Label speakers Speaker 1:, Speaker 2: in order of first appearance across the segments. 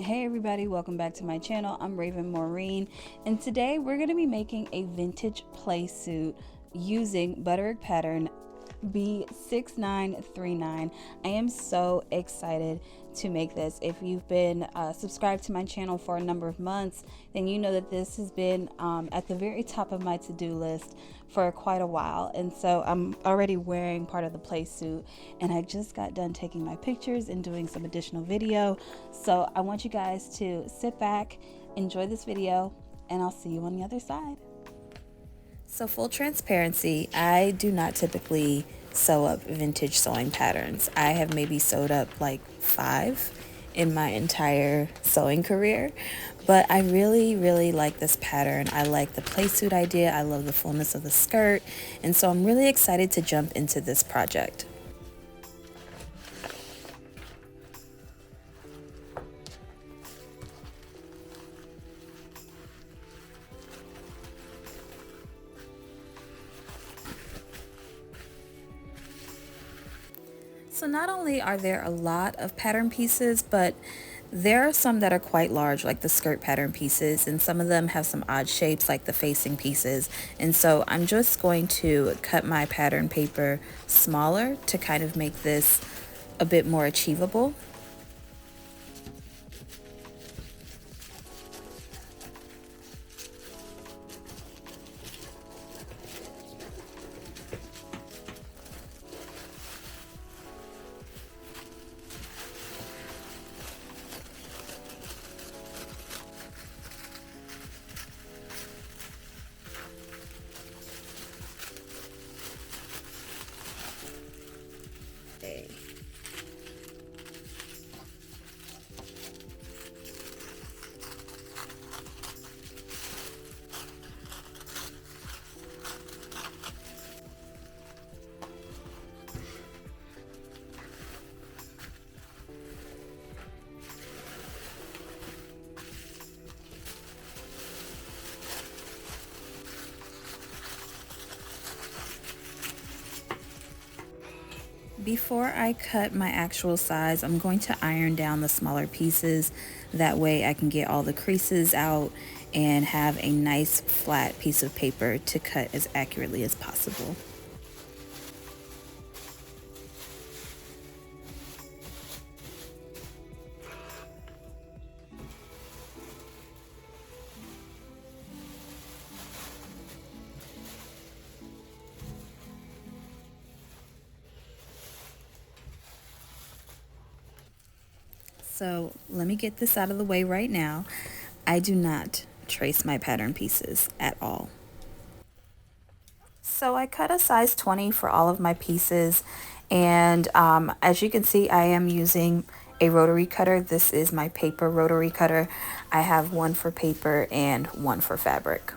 Speaker 1: Hey everybody, welcome back to my channel. I'm Raven Maureen, and today we're going to be making a vintage play suit using Butterick pattern B6939. I am so excited to make this. If you've been subscribed to my channel for a number of months, then you know that this has been at the very top of my to-do list for quite a while. And so I'm already wearing part of the play suit, and I just got done taking my pictures and doing some additional video. So I want you guys to sit back, enjoy this video, and I'll see you on the other side. So full transparency, I do not typically sew up vintage sewing patterns. I have maybe sewed up like 5 in my entire sewing career, but I really like this pattern. I like the play suit idea. I love the fullness of the skirt, and so I'm really excited to jump into this project. So not only are there a lot of pattern pieces, but there are some that are quite large, like the skirt pattern pieces, and some of them have some odd shapes like the facing pieces. And so I'm just going to cut my pattern paper smaller to kind of make this a bit more achievable. Before I cut my actual size, I'm going to iron down the smaller pieces. That way I can get all the creases out and have a nice flat piece of paper to cut as accurately as possible. So let me get this out of the way right now. I do not trace my pattern pieces at all. So I cut a size 20 for all of my pieces, and as you can see, I am using a rotary cutter. This is my paper rotary cutter. I have one for paper and one for fabric.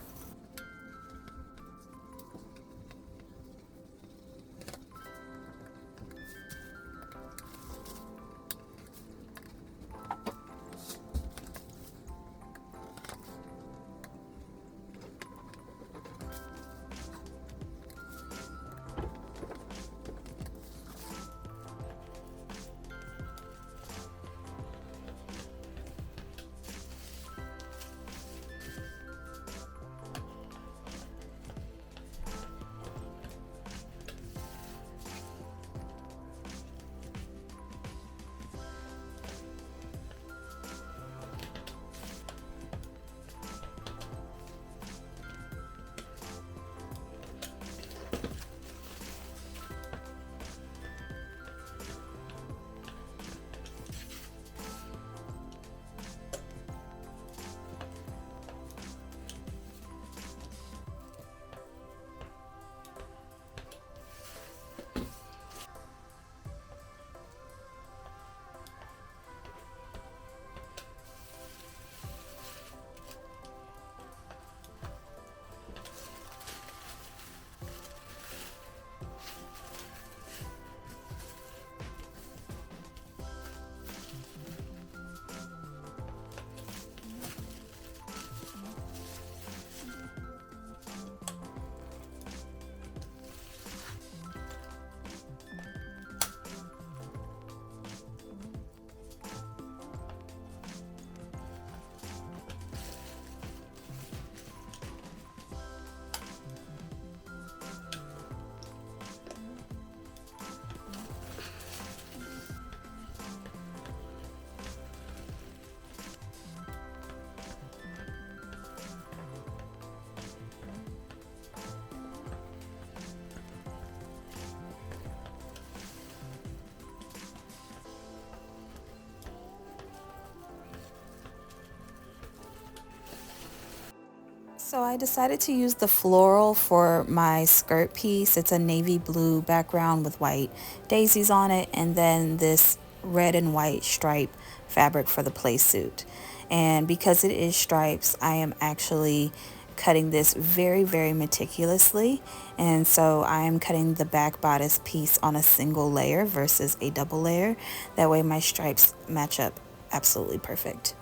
Speaker 1: So I decided to use the floral for my skirt piece. It's a navy blue background with white daisies on it, and then this red and white stripe fabric for the playsuit. And because it is stripes, I am actually cutting this very, very meticulously. And so I am cutting the back bodice piece on a single layer versus a double layer. That way my stripes match up absolutely perfect.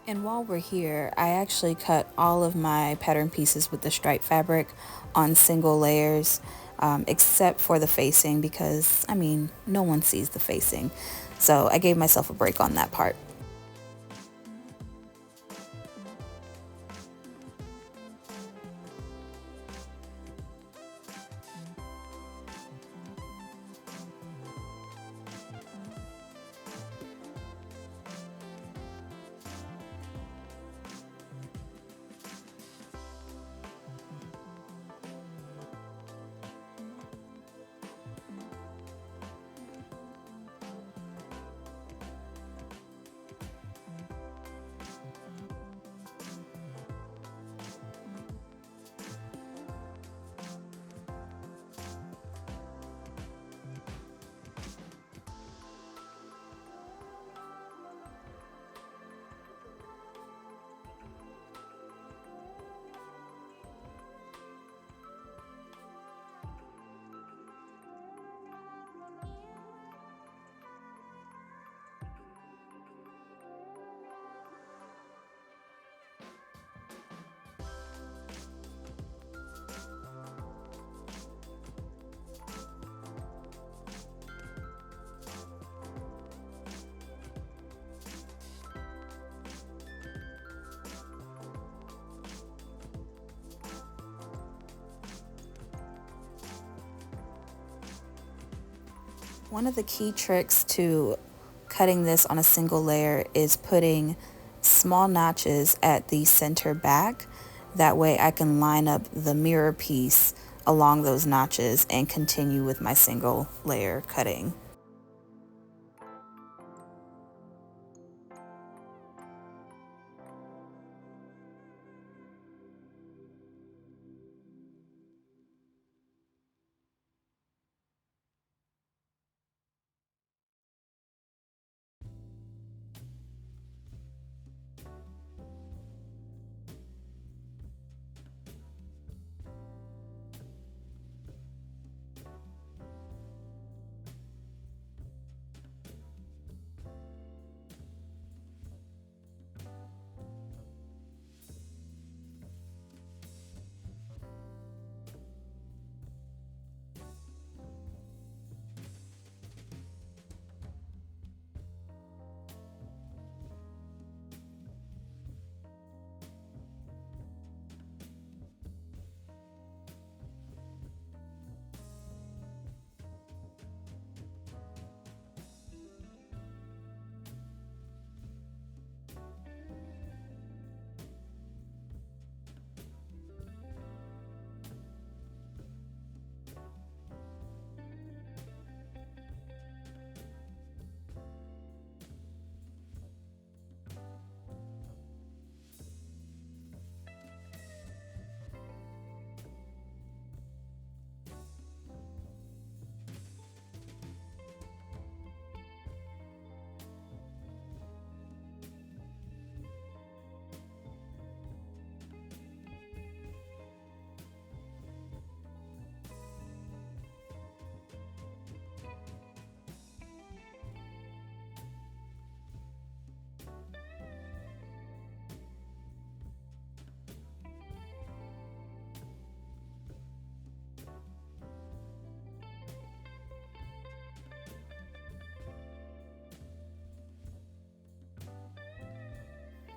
Speaker 1: And while we're here, I actually cut all of my pattern pieces with the stripe fabric on single layers, except for the facing because, I mean, no one sees the facing. So I gave myself a break on that part. One of the key tricks to cutting this on a single layer is putting small notches at the center back. That way I can line up the mirror piece along those notches and continue with my single layer cutting.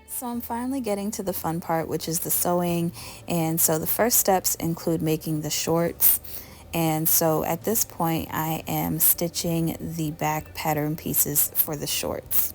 Speaker 1: So I'm finally getting to the fun part, which is the sewing. And so the first steps include making the shorts. And so at this point, I am stitching the back pattern pieces for the shorts.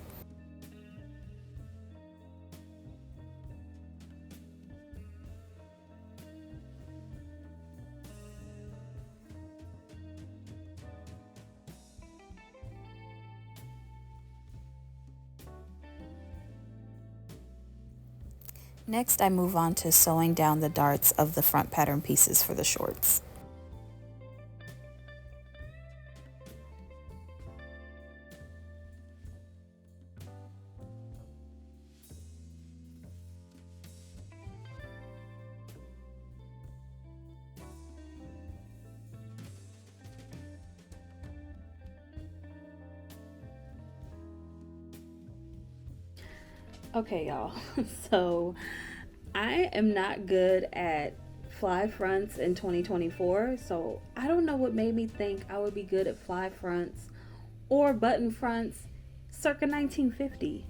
Speaker 1: Next, I move on to sewing down the darts of the front pattern pieces for the shorts. Okay, y'all. So I am not good at fly fronts in 2024. So I don't know what made me think I would be good at fly fronts or button fronts circa 1950.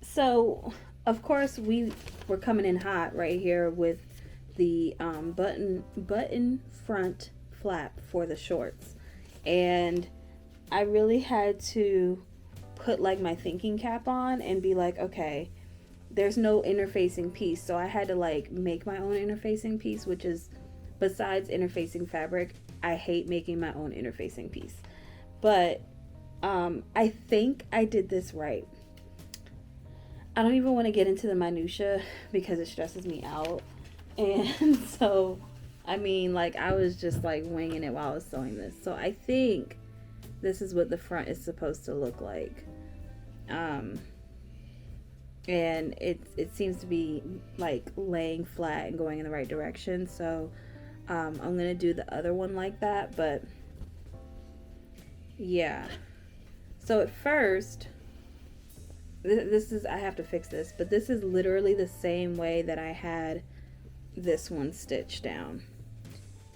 Speaker 1: So of course we were coming in hot right here with the button front flap for the shorts, and I really had to put like my thinking cap on and be like, okay, there's no interfacing piece, so I had to like make my own interfacing piece, which is, besides interfacing fabric, I hate making my own interfacing piece. But I think I did this right. I don't even want to get into the minutia because it stresses me out. And so, I mean, like, I was just like winging it while I was sewing this. So I think this is what the front is supposed to look like. And it seems to be like laying flat and going in the right direction. So I'm gonna do the other one like that. But yeah, so at first, this is, I have to fix this, but this is literally the same way that I had this one stitched down.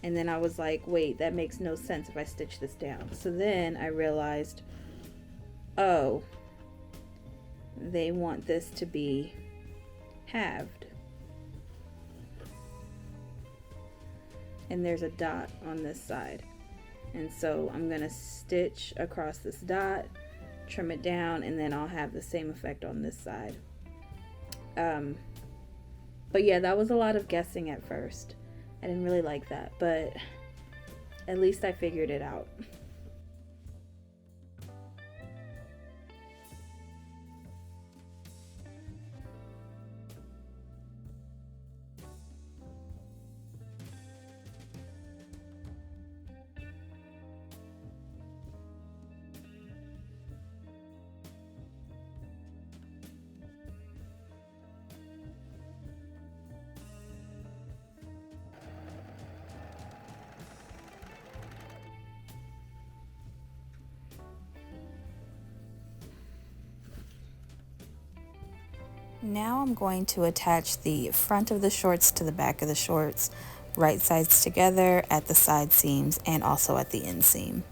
Speaker 1: And then I was like, wait, that makes no sense if I stitch this down. So then I realized, oh, they want this to be halved. And there's a dot on this side. And so I'm gonna stitch across this dot, trim it down, and then I'll have the same effect on this side. But yeah, that was a lot of guessing at first. I didn't really like that, but at least I figured it out. Now I'm going to attach the front of the shorts to the back of the shorts, right sides together at the side seams and also at the inseam.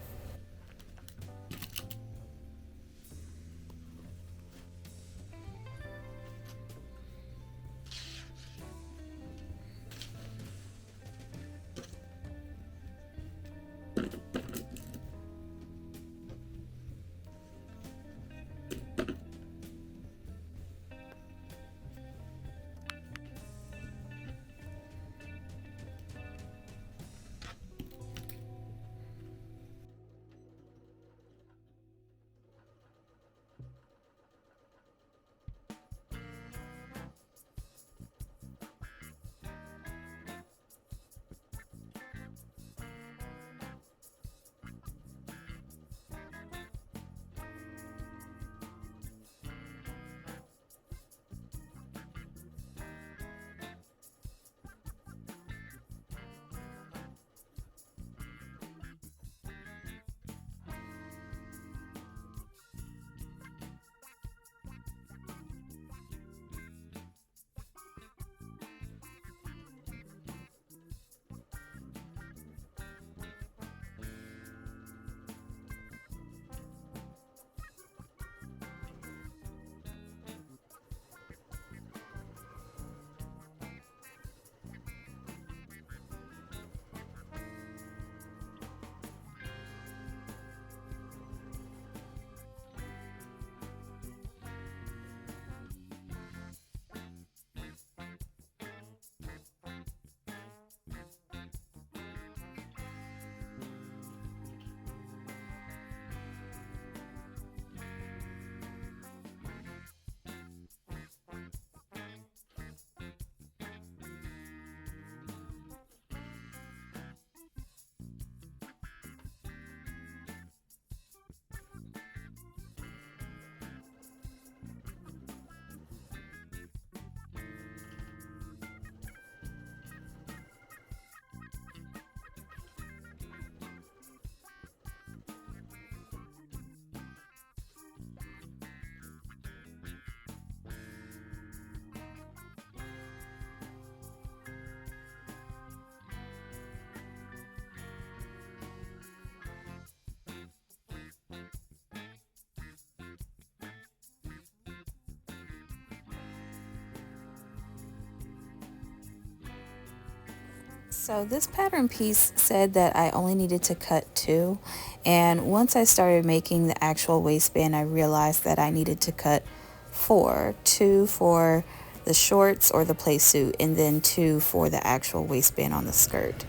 Speaker 1: So this pattern piece said that I only needed to cut 2, and once I started making the actual waistband, I realized that I needed to cut 4, 2 for the shorts or the play suit, and then 2 for the actual waistband on the skirt.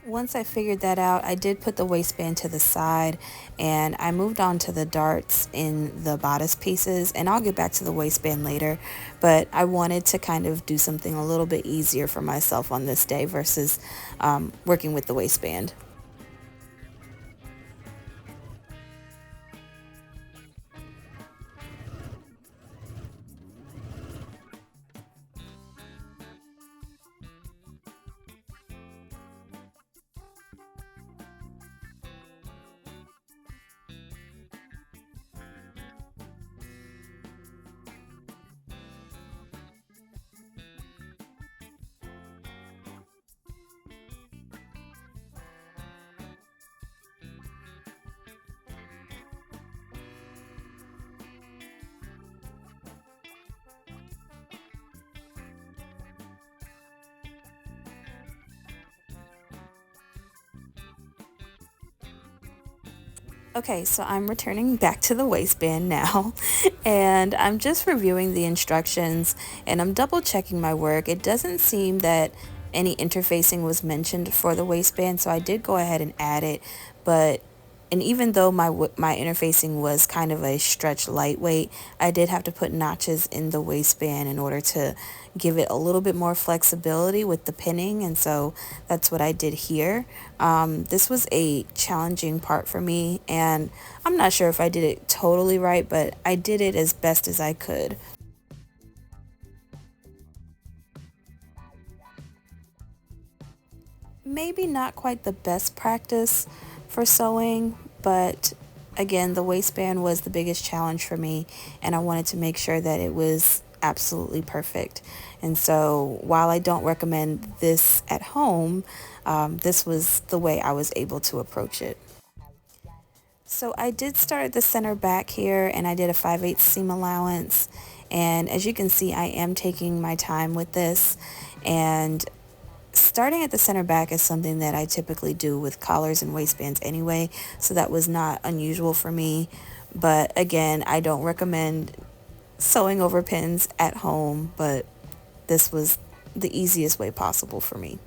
Speaker 1: Once I figured that out, I did put the waistband to the side and I moved on to the darts in the bodice pieces, and I'll get back to the waistband later, but I wanted to kind of do something a little bit easier for myself on this day versus working with the waistband. Okay, so I'm returning back to the waistband now, and I'm just reviewing the instructions and I'm double checking my work. It doesn't seem that any interfacing was mentioned for the waistband, so I did go ahead and add it, but and even though my interfacing was kind of a stretch lightweight, I did have to put notches in the waistband in order to give it a little bit more flexibility with the pinning, and so that's what I did here. This was a challenging part for me, and I'm not sure if I did it totally right, but I did it as best as I could. Maybe not quite the best practice for sewing, but again, the waistband was the biggest challenge for me, and I wanted to make sure that it was absolutely perfect. And so, while I don't recommend this at home, this was the way I was able to approach it. So I did start at the center back here, and I did a 5/8 seam allowance, and as you can see, I am taking my time with this, and starting at the center back is something that I typically do with collars and waistbands anyway, so that was not unusual for me. But again, I don't recommend sewing over pins at home, but this was the easiest way possible for me.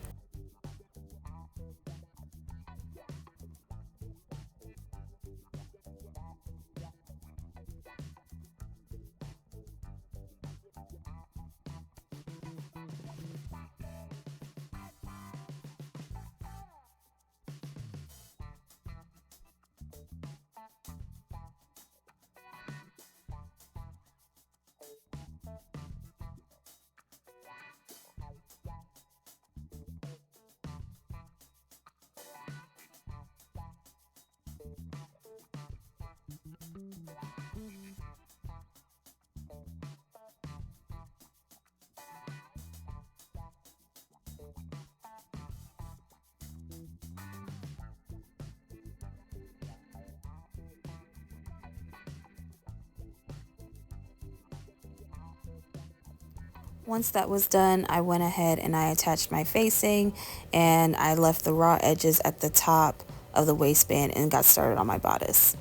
Speaker 1: Once that was done, I went ahead and I attached my facing, and I left the raw edges at the top of the waistband and got started on my bodice.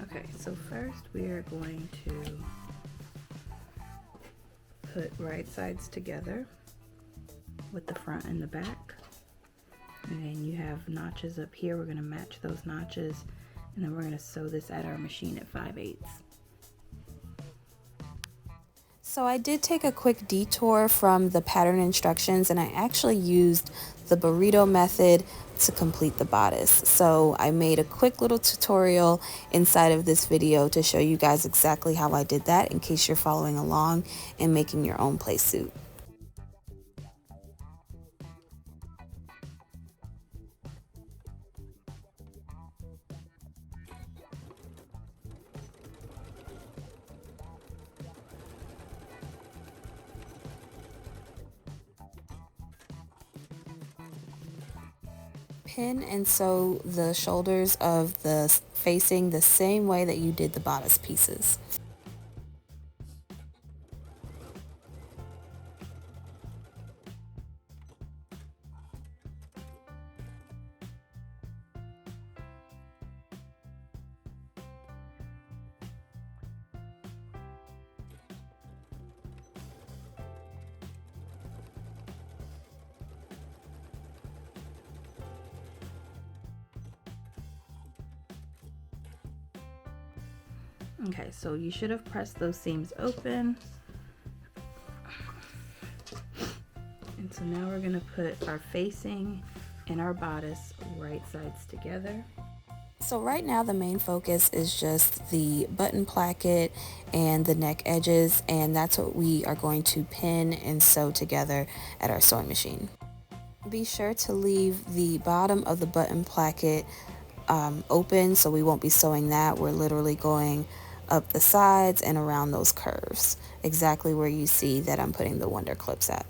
Speaker 1: Okay, so first we are going to put right sides together with the front and the back. And then you have notches up here. We're going to match those notches, and then we're going to sew this at our machine at 5/8. So I did take a quick detour from the pattern instructions, and I actually used the burrito method to complete the bodice. So I made a quick little tutorial inside of this video to show you guys exactly how I did that in case you're following along and making your own play suit. Pin and sew the shoulders of the facing the same way that you did the bodice pieces. Okay, so you should have pressed those seams open. And so now we're gonna put our facing and our bodice right sides together.
Speaker 2: So right now the main focus is just the button placket and the neck edges, and that's what we are going to pin and sew together at our sewing machine. Be sure to leave the bottom of the button placket open, so we won't be sewing that. We're literally going up the sides and around those curves, exactly where you see that I'm putting the wonder clips at.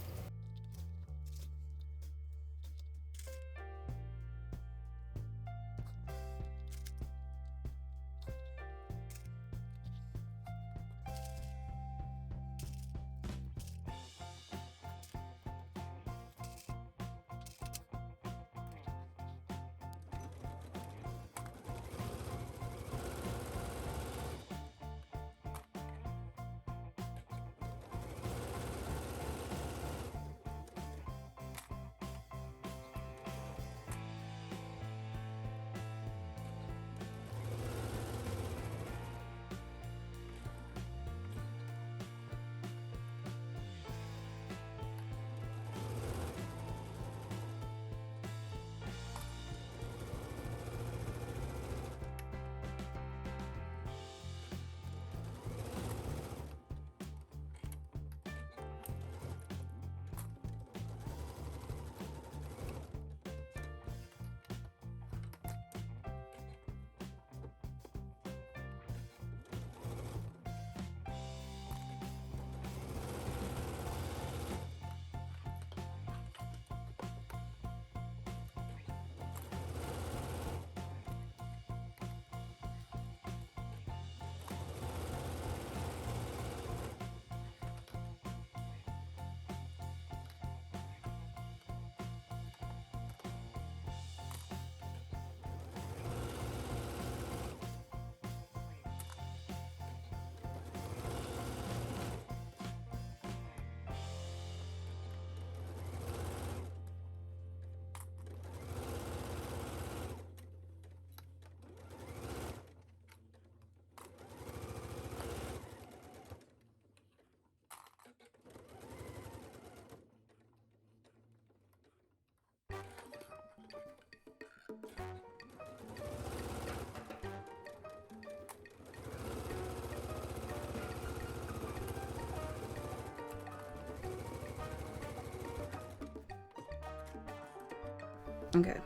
Speaker 1: Okay,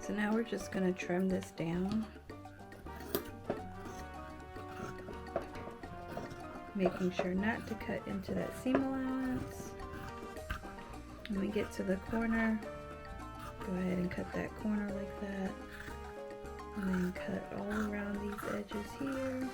Speaker 1: so now we're just gonna trim this down, making sure not to cut into that seam allowance. When we get to the corner, go ahead and cut that corner like that, and then cut all around these edges here.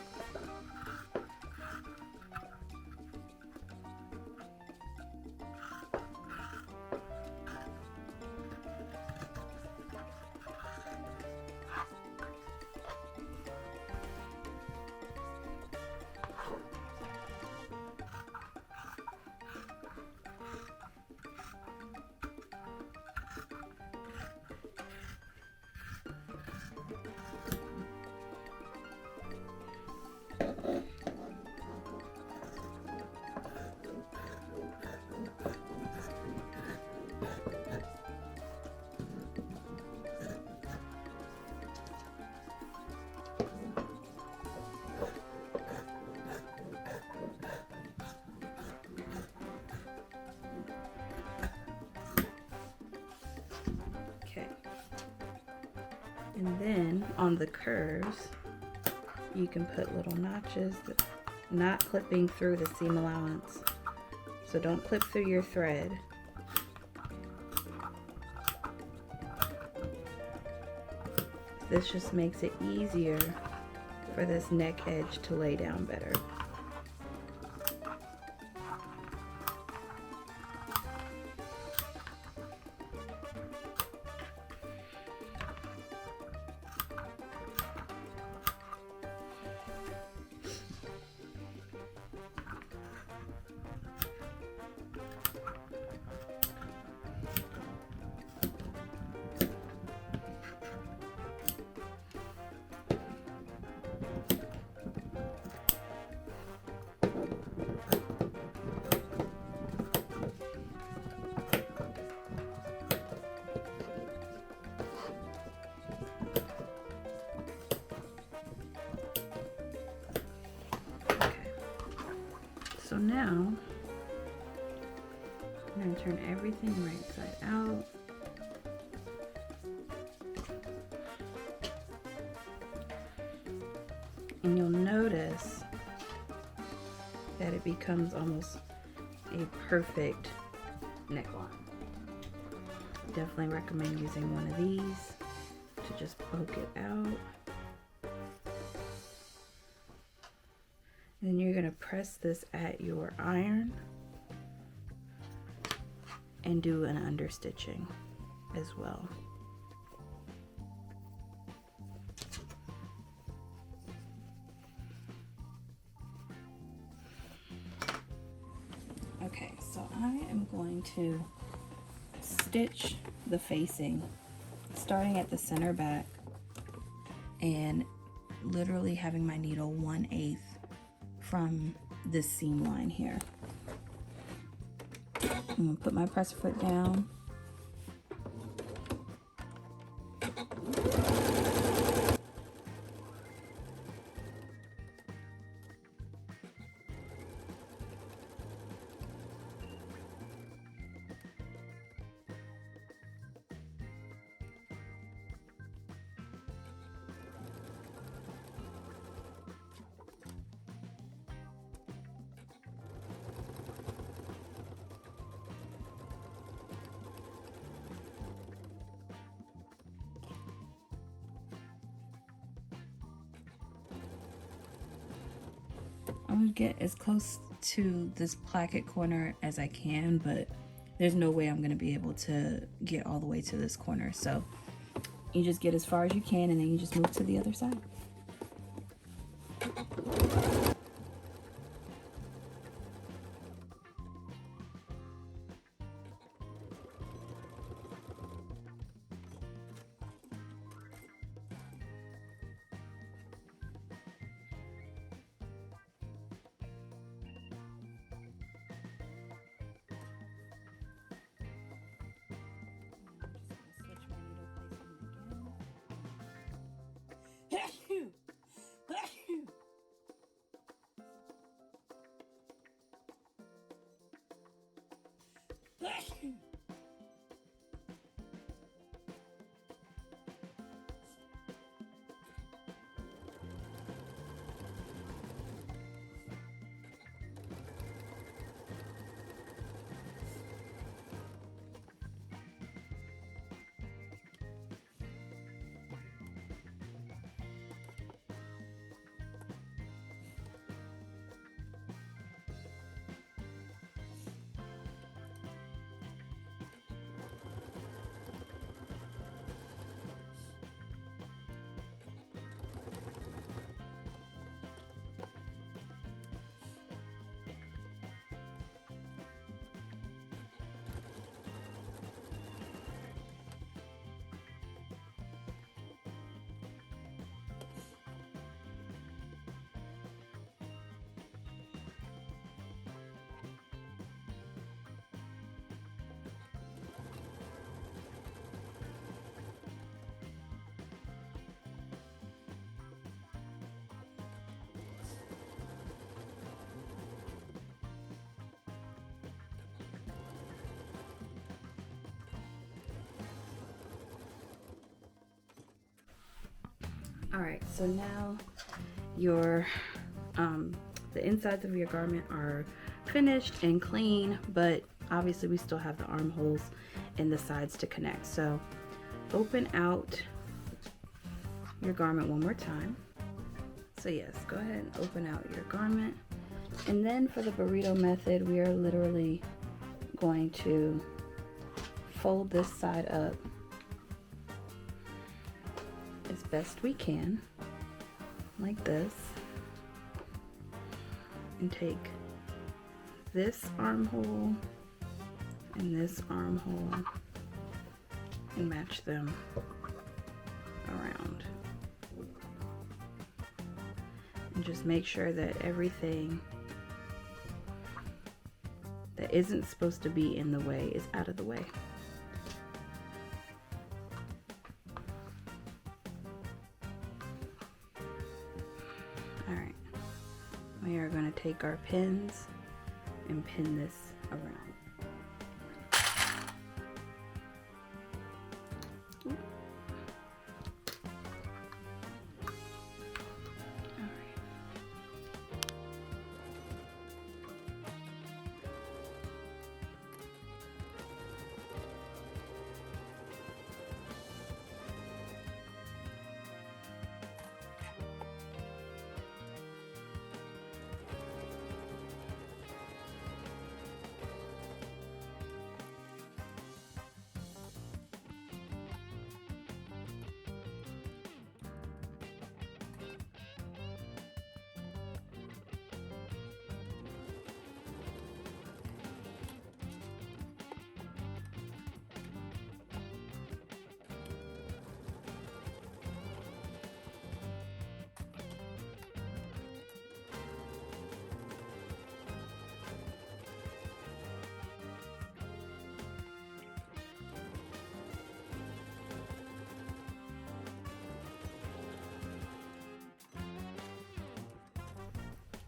Speaker 1: And then on the curves, you can put little notches, not clipping through the seam allowance. So don't clip through your thread. This just makes it easier for this neck edge to lay down better. now I'm going to turn everything right side out. And you'll notice that it becomes almost a perfect neckline. Definitely recommend using one of these to just poke it out. Then you're going to press this at your iron and do an understitching as well. Okay, so I am going to stitch the facing starting at the center back and literally having my needle 1/8 from this seam line here. I'm going to put my presser foot down. I'm gonna get as close to this placket corner as I can, but there's no way I'm gonna be able to get all the way to this corner. So you just get as far as you can and then you just move to the other side. All right, so now your the insides of your garment are finished and clean, but obviously we still have the armholes and the sides to connect. So open out your garment one more time. So yes, go ahead and open out your garment. And then for the burrito method, we are literally going to fold this side up as best we can, like this, and take this armhole and this armhole and match them around. And just make sure that everything that isn't supposed to be in the way is out of the way. Alright, we are going to take our pins and pin this around.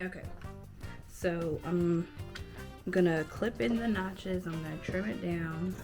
Speaker 1: Okay, so I'm gonna clip in the notches. I'm gonna trim it down.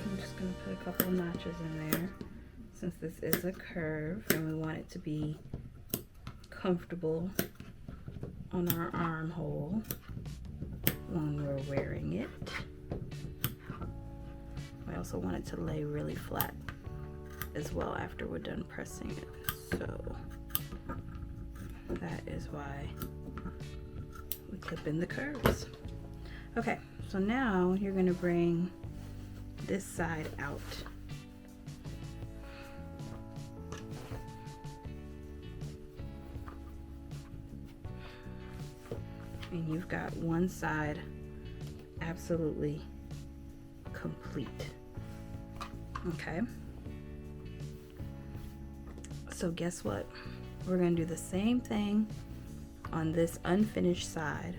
Speaker 1: I'm just going to put a couple of notches in there since this is a curve and we want it to be comfortable on our armhole when we're wearing it. I also want it to lay really flat as well after we're done pressing it. So that is why we clip in the curves. Okay, so now you're going to bring this side out. And you've got one side absolutely complete. Okay. So guess what? We're going to do the same thing on this unfinished side.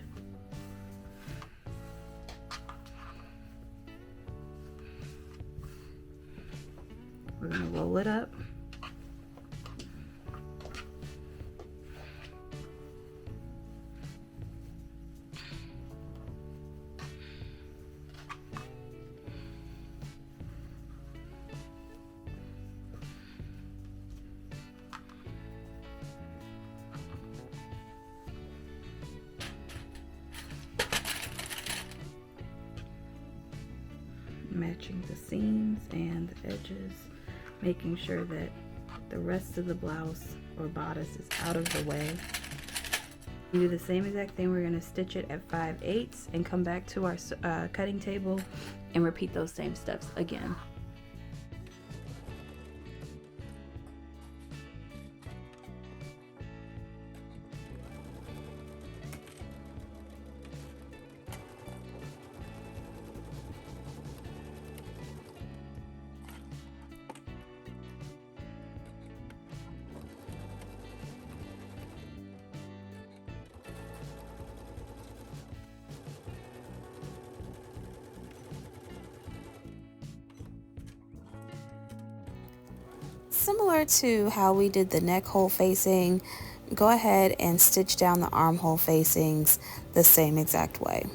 Speaker 1: We're going to roll it up. Matching the seams and the edges, making sure that the rest of the blouse or bodice is out of the way. We do the same exact thing. We're going to stitch it at 5/8 and come back to our cutting table and repeat those same steps again.
Speaker 2: Similar to how we did the neck hole facing, go ahead and stitch down the armhole facings the same exact way.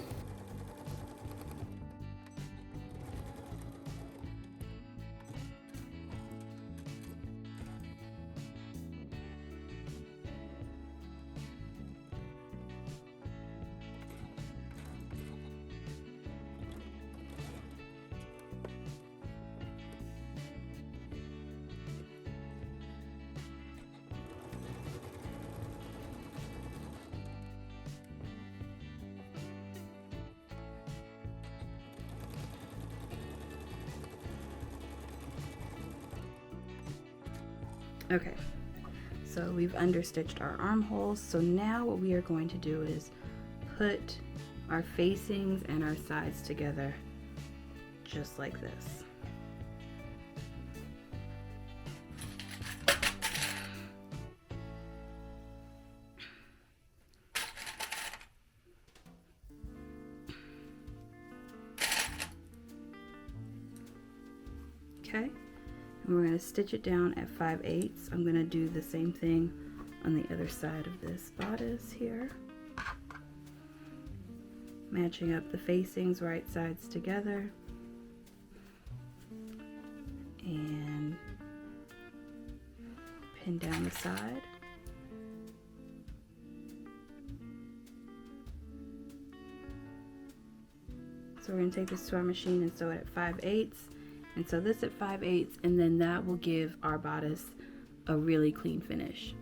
Speaker 1: Okay, so we've understitched our armholes. So now what we are going to do is put our facings and our sides together just like this. Okay, and we're going to stitch it down at 5/8. I'm going to do the same thing on the other side of this bodice here. Matching up the facings, right sides together. And pin down the side. So we're going to take this to our machine and sew it at 5/8. And sew this at 5/8, and then that will give our bodice a really clean finish.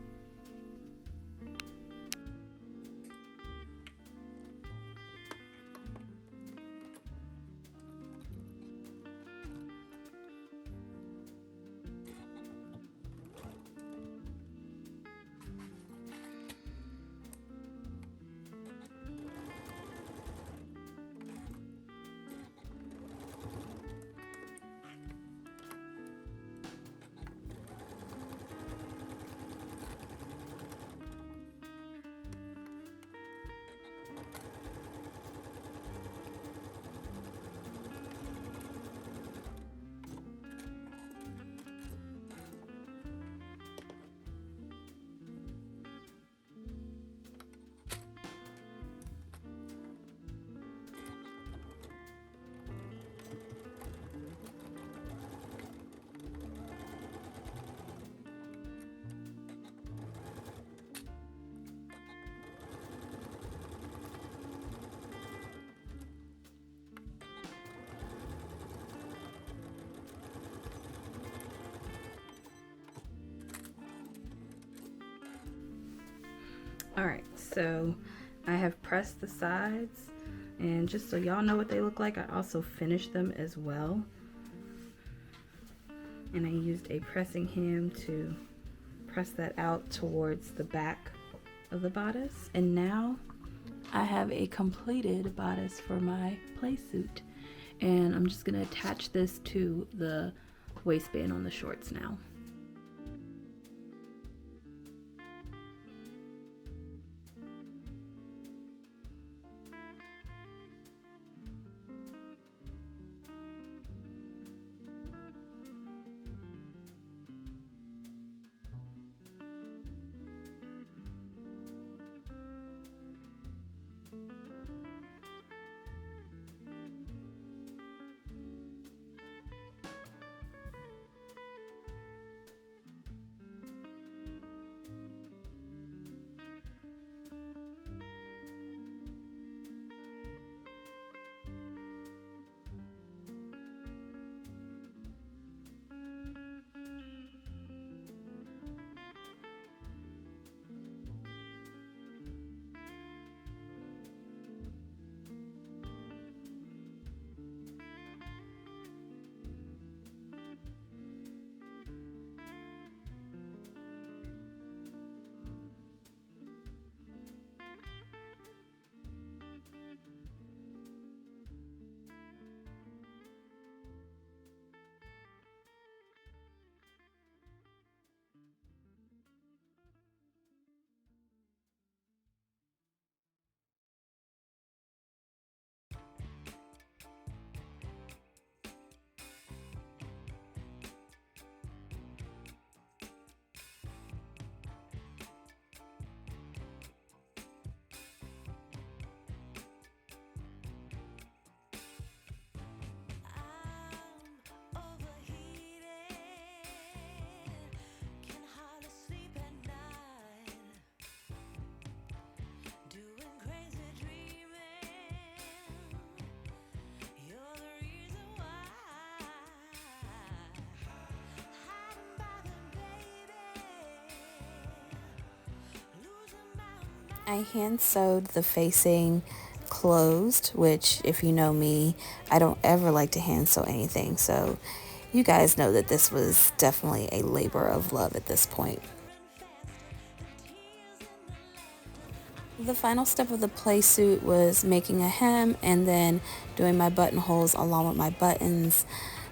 Speaker 1: Alright, so I have pressed the sides, and just so y'all know what they look like, I also finished them as well. And I used a pressing hand to press that out towards the back of the bodice. And now I have a completed bodice for my playsuit. And I'm just going to attach this to the waistband on the shorts now.
Speaker 2: I hand sewed the facing closed, which if you know me, I don't ever like to hand sew anything. So you guys know that this was definitely a labor of love at this point. The final step of the playsuit was making a hem and then doing my buttonholes along with my buttons.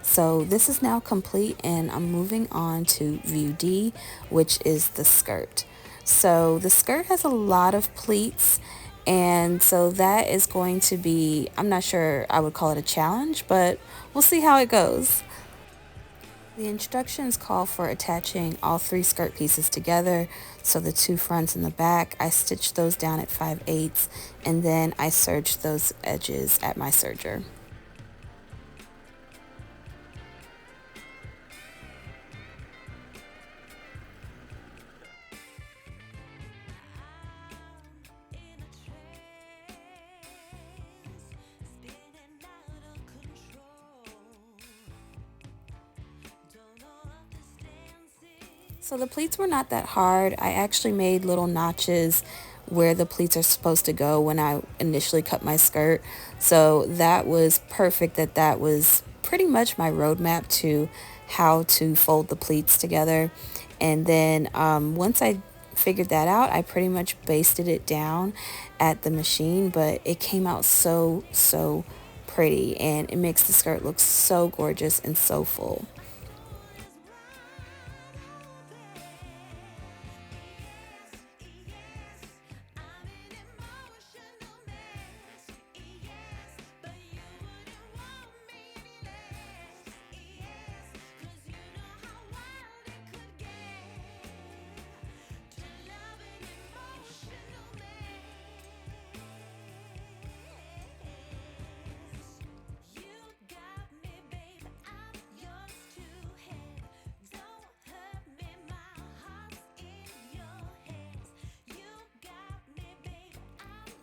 Speaker 2: So this is now complete and I'm moving on to view D, which is the skirt. So the skirt has a lot of pleats, and so that is going to be, I'm not sure I would call it a challenge, but we'll see how it goes. The instructions call for attaching all 3 skirt pieces together, so the 2 fronts and the back. I stitched those down at 5/8 and then I serged those edges at my serger. So the pleats were not that hard. I actually made little notches where the pleats are supposed to go when I initially cut my skirt. So that was perfect. That was pretty much my roadmap to how to fold the pleats together. And then once I figured that out, I pretty much basted it down at the machine, but it came out so pretty and it makes the skirt look so gorgeous and so full.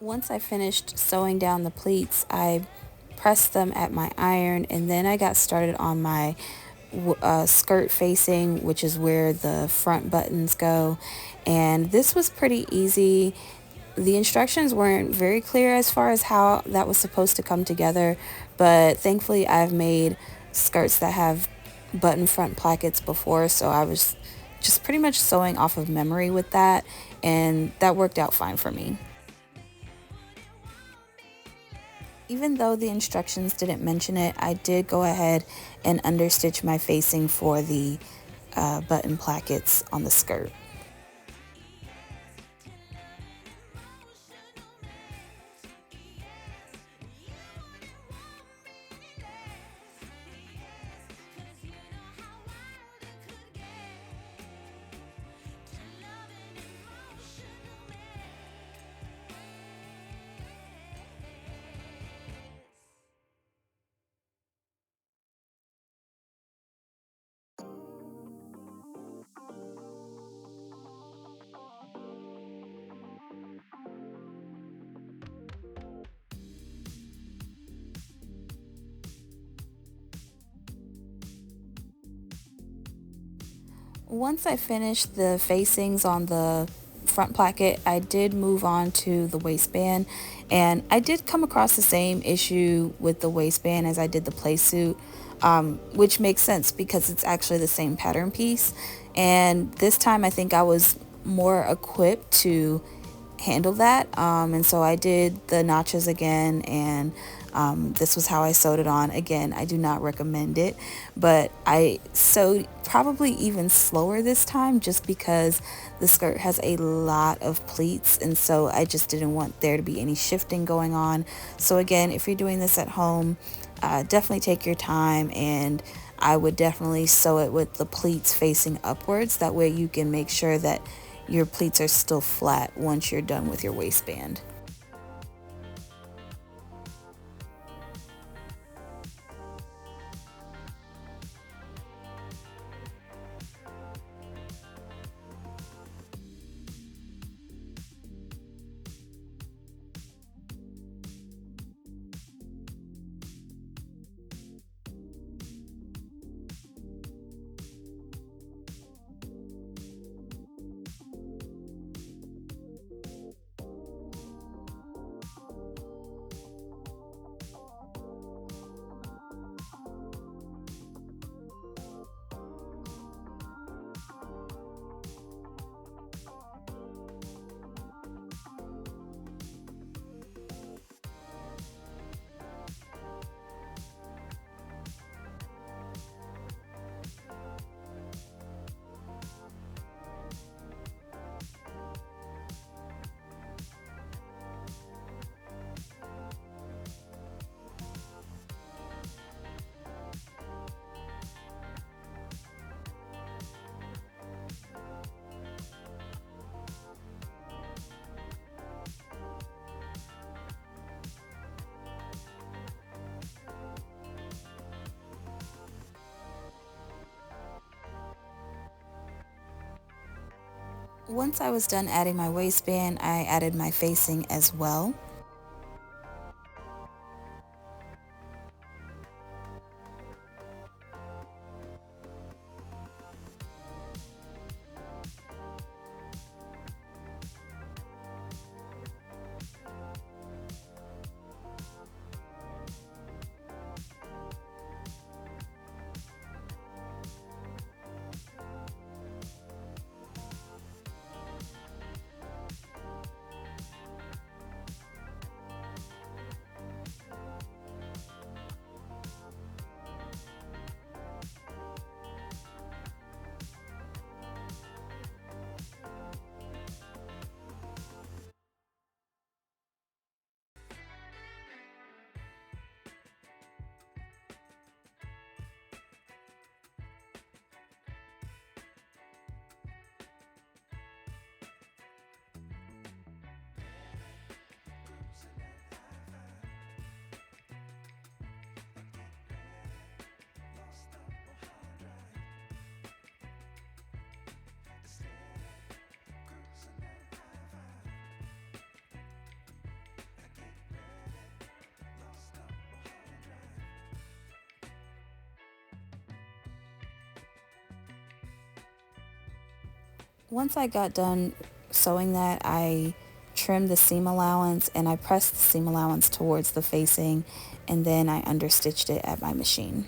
Speaker 2: Once I finished sewing down the pleats, I pressed them at my iron and then I got started on my skirt facing, which is where the front buttons go. And this was pretty easy. The instructions weren't very clear as far as how that was supposed to come together, but thankfully I've made skirts that have button front plackets before, so I was just pretty much sewing off of memory with that, and that worked out fine for me. Even though the instructions didn't mention it, I did go ahead and understitch my facing for the button plackets on the skirt. Once I finished the facings on the front placket, I did move on to the waistband, and I did come across the same issue with the waistband as I did the playsuit, which makes sense because it's actually the same pattern piece. And this time I think I was more equipped to handle that, and so I did the notches again, and this was how I sewed it on. Again, I do not recommend it, but I sewed probably even slower this time just because the skirt has a lot of pleats, and so I just didn't want there to be any shifting going on. So again, if you're doing this at home, definitely take your time, and I would definitely sew it with the pleats facing upwards. That way you can make sure that your pleats are still flat once you're done with your waistband. Once I was done adding my waistband, I added my facing as well. Once I got done sewing that, I trimmed the seam allowance and I pressed the seam allowance towards the facing, and then I understitched it at my machine.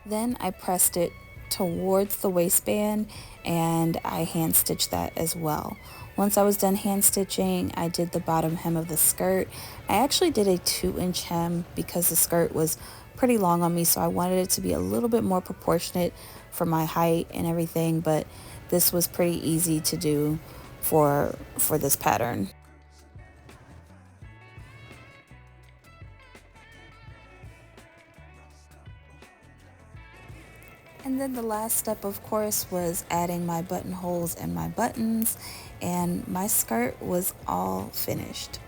Speaker 2: Then I pressed it towards the waistband and I hand stitched that as well. Once I was done hand stitching, I did the bottom hem of the skirt. I actually did a 2-inch hem because the skirt was pretty long on me, so I wanted it to be a little bit more proportionate for my height and everything, but this was pretty easy to do for this pattern. And then the last step, of course, was adding my buttonholes and my buttons, and my skirt was all finished.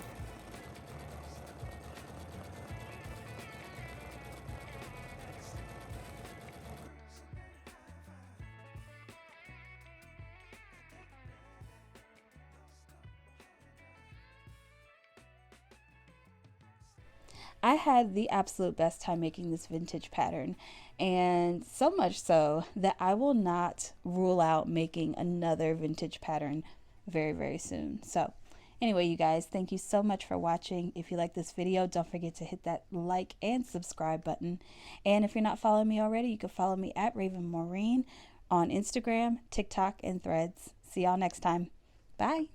Speaker 1: I had the absolute best time making this vintage pattern, and so much so that I will not rule out making another vintage pattern very, very soon. So anyway, you guys, thank you so much for watching. If you like this video, don't forget to hit that like and subscribe button. And if you're not following me already, you can follow me at Raven Maureen on Instagram, TikTok, and Threads. See y'all next time. Bye.